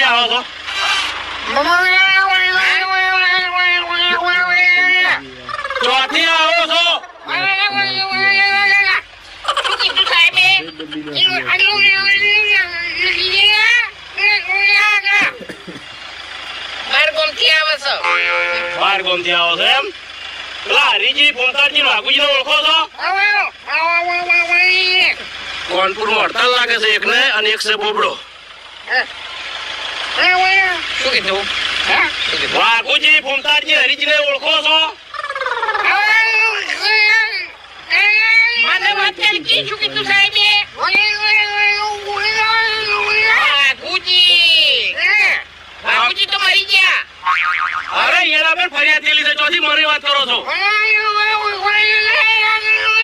આવો છો? ચોથી આવો છો? બાર ગોમથી આવો છો એમ? પેલા હરીજી પોતાજી વાઘુજી ઓળખો છો? કોનપુરમાં હડતાલ લાગે છે એકને અને એક છે બોબડો. શું કીધું? વાઘુજી પોતાજી હરીજીને ઓળખો છો? મને વાત કરી શું કીધું સાહેબે? બાપુજી તો મરી ગયા. અરે એના પર ફરિયાદ થયેલી છે. ચોથી મારી વાત કરો છો?